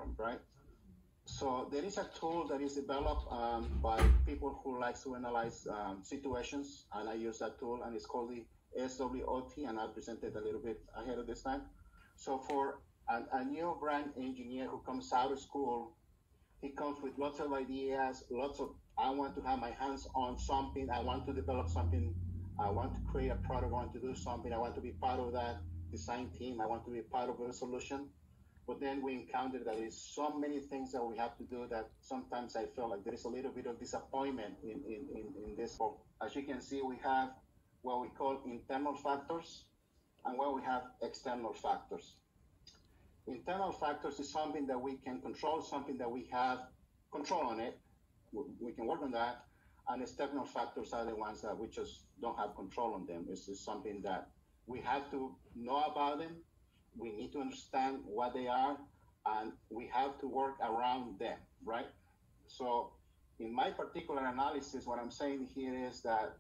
important, right? So there is a tool that is developed by people who like to analyze situations, and I use that tool, and it's called the SWOT, and I presented a little bit ahead of this time. So for a new brand engineer who comes out of school, he comes with lots of ideas, I want to have my hands on something, I want to develop something, I want to create a product, I want to do something, I want to be part of that design team, I want to be part of a solution. But then we encounter that there's so many things that we have to do that sometimes I feel like there is a little bit of disappointment in this. As you can see, we have what we call internal factors and what we have external factors. Internal factors is something that we can control, something that we have control on it. We can work on that. And external factors are the ones that we just don't have control on them. It's just something that we have to know about them. We need to understand what they are, and we have to work around them, right? So in my particular analysis, what I'm saying here is that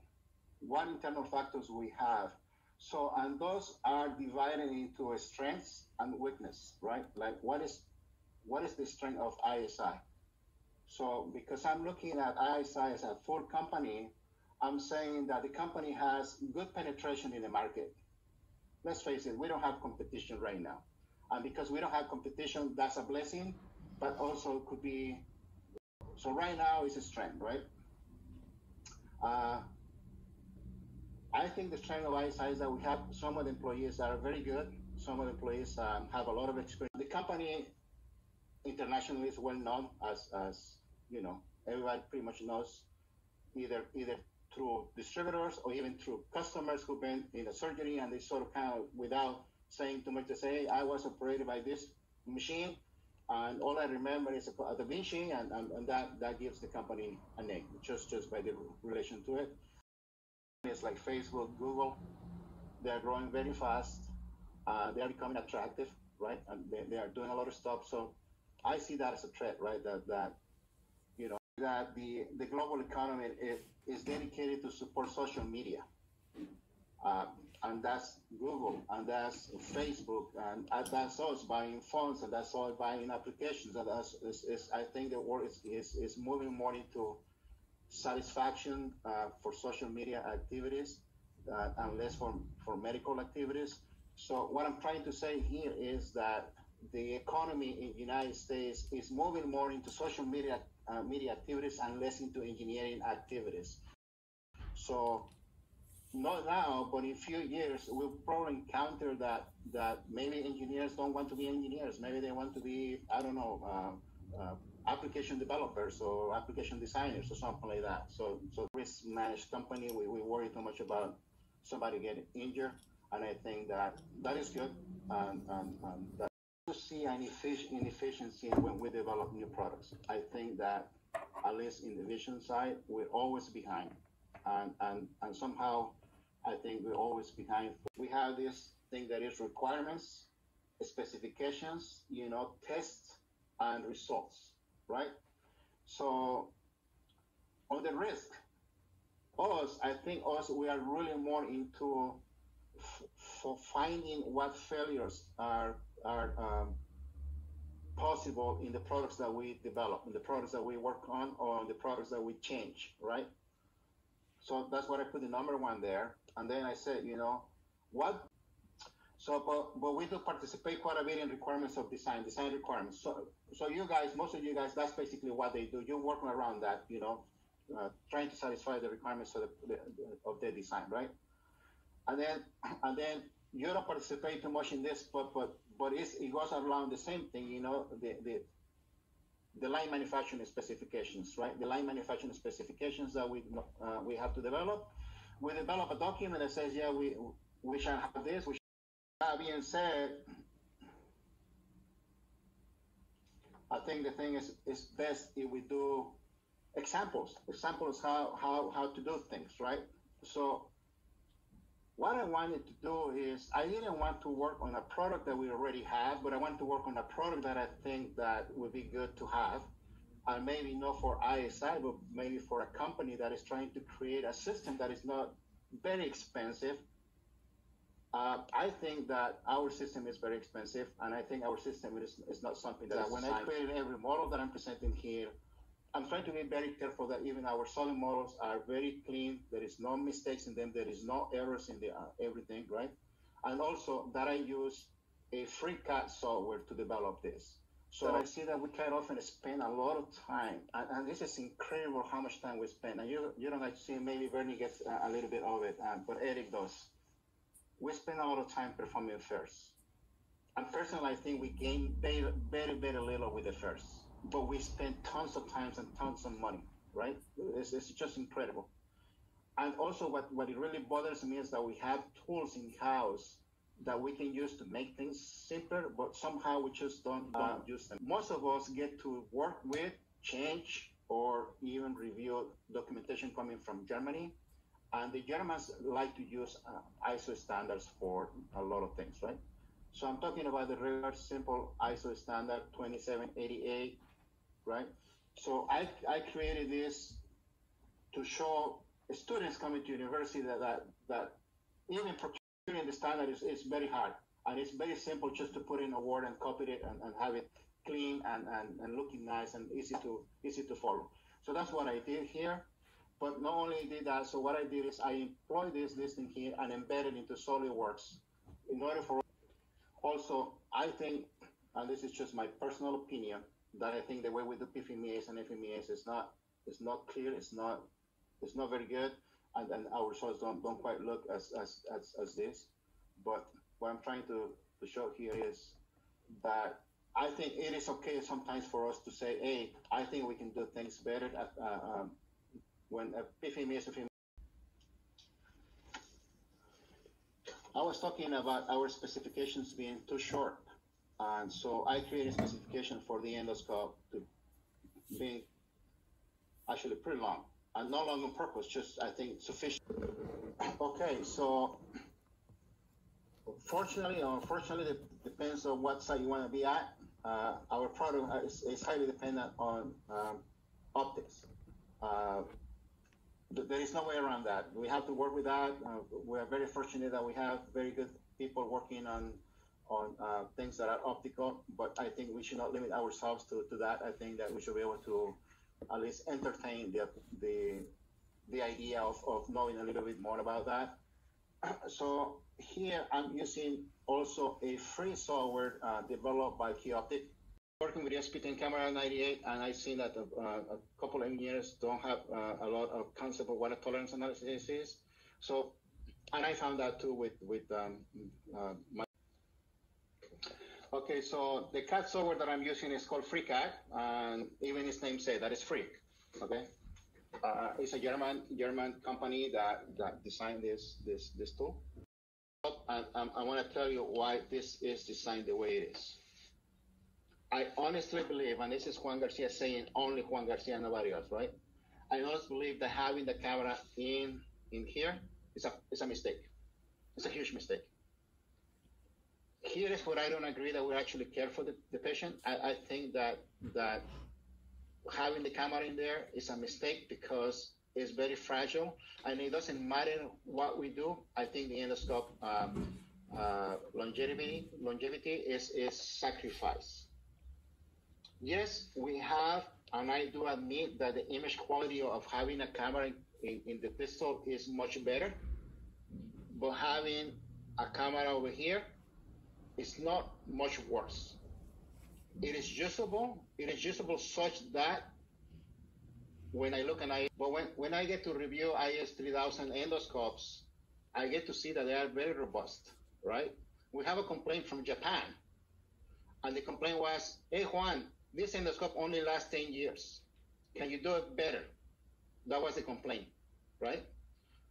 what internal factors we have. So, and those are divided into strengths and weakness, right? Like what is the strength of ISI? So because I'm looking at ISI as a full company, I'm saying that the company has good penetration in the market. Let's face it, we don't have competition right now. And because we don't have competition, that's a blessing, but also could be, so right now it's a strength, right? I think the strength of ISI is that we have some of the employees that are very good. Some of the employees have a lot of experience. The company internationally is well known as you know, everybody pretty much knows either through distributors or even through customers who've been in a surgery and they sort of kind of, without saying too much, to say, hey, I was operated by this machine and all I remember is a Da Vinci and that gives the company a name, just by the relation to it. It's like Facebook, Google, they're growing very fast. They are becoming attractive, right? And they are doing a lot of stuff. So I see that as a threat, right? That you know, that the global economy is dedicated to support social media. And that's Google, and that's Facebook, and that's us buying phones, and that's all buying applications. And I think the world is moving more into satisfaction for social media activities and less for medical activities. So what I'm trying to say here is that the economy in the United States is moving more into social media activities and less into engineering activities. So not now, but in a few years, we'll probably encounter that maybe engineers don't want to be engineers. Maybe they want to be, I don't know, application developers or application designers or something like that. So risk managed company, we worry too much about somebody getting injured. And I think that is good. And that to see an inefficiency when we develop new products. I think that at least in the vision side, we're always behind. And somehow I think we're always behind. We have this thing that is requirements, specifications, you know, tests and results, right? So on the risk, I think we are really more into for finding what failures are possible in the products that we develop, in the products that we work on, or the products that we change, right? So that's what I put the number one there. And then I said, you know, what? So, but we do participate quite a bit in requirements of design requirements. So you guys, most of you guys, that's basically what they do. You're working around that, you know, trying to satisfy the requirements of the design, right? And then you don't participate too much in this, but it goes around the same thing, you know, the line manufacturing specifications, right? The line manufacturing specifications that we have to develop. We develop a document that says, yeah, we shall have this. That being said, I think the thing is best if we do examples how to do things, right? So what I wanted to do is I didn't want to work on a product that we already have, but I want to work on a product that I think that would be good to have, and maybe not for ISI, but maybe for a company that is trying to create a system that is not very expensive I think that our system is very expensive, and I think our system is not something that when I create every model that I'm presenting here, I'm trying to be very careful that even our solid models are very clean. There is no mistakes in them. There is no errors in the everything, right? And also that I use a free CAD software to develop this. So I see that we quite often spend a lot of time, and this is incredible how much time we spend. And you don't like to see, maybe Bernie gets a little bit of it, but Eric does. We spend a lot of time performing FAIRs. And personally, I think we gain very, very, very little with the FAIRs, but we spend tons of time and tons of money, right? It's just incredible. And also what it really bothers me is that we have tools in-house that we can use to make things simpler, but somehow we just don't use them. Most of us get to work with, change, or even review documentation coming from Germany. And the Germans like to use ISO standards for a lot of things, right? So I'm talking about the regular simple ISO standard 2788, right? So I created this to show students coming to university that even procuring the standard is very hard. And it's very simple just to put in a word and copy it and have it clean and looking nice and easy to follow. So that's what I did here. But not only did that, so what I did is I employed this listing here and embedded into SolidWorks in order for. Also, I think, and this is just my personal opinion, that I think the way we do PFMEAs and FMEAs is not clear, it's not very good, and our results don't quite look as this. But what I'm trying to show here is that I think it is okay sometimes for us to say, hey, I think we can do things better when a PFMEA is a FMEA. I was talking about our specifications being too short. And so I created a specification for the endoscope to be actually pretty long. And not long on purpose, just I think sufficient. Okay, so fortunately or unfortunately, it depends on what side you want to be at. Our product is highly dependent on optics. There is no way around that. We have to work with that. We are very fortunate that we have very good people working on things that are optical, but I think we should not limit ourselves to that. I think that we should be able to at least entertain the idea of knowing a little bit more about that. So here I'm using also a free software developed by Keyoptic. Working with the SP10 camera 98, and I've seen that a couple of engineers don't have a lot of concept of what a tolerance analysis is. So, and I found that too with my. Okay, so the CAD software that I'm using is called FreeCAD, and even its name says that it's free. Okay, it's a German company that designed this tool, and I want to tell you why this is designed the way it is. I honestly believe, and this is Juan Garcia saying, only Juan Garcia, nobody else, right? I honestly believe that having the camera in here is a mistake. It's a huge mistake. Here is what I don't agree that we actually care for the patient. I think that having the camera in there is a mistake because it's very fragile, and it doesn't matter what we do. I think the endoscope longevity is sacrifice. Yes, we have, and I do admit that the image quality of having a camera in the pistol is much better, but having a camera over here is not much worse. It is usable. It is usable such that when I look but when I get to review IS 3000 endoscopes, I get to see that they are very robust, right? We have a complaint from Japan, and the complaint was, hey Juan, this endoscope only lasts 10 years. Can you do it better? That was the complaint, right?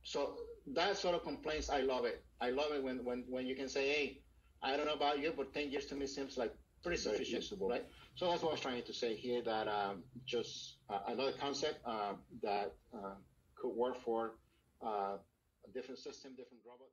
So that sort of complaints, I love it. I love it when you can say, hey, I don't know about you, but 10 years to me seems like pretty sufficient, right? So that's what I was trying to say here, that just another concept that could work for a different system, different robot.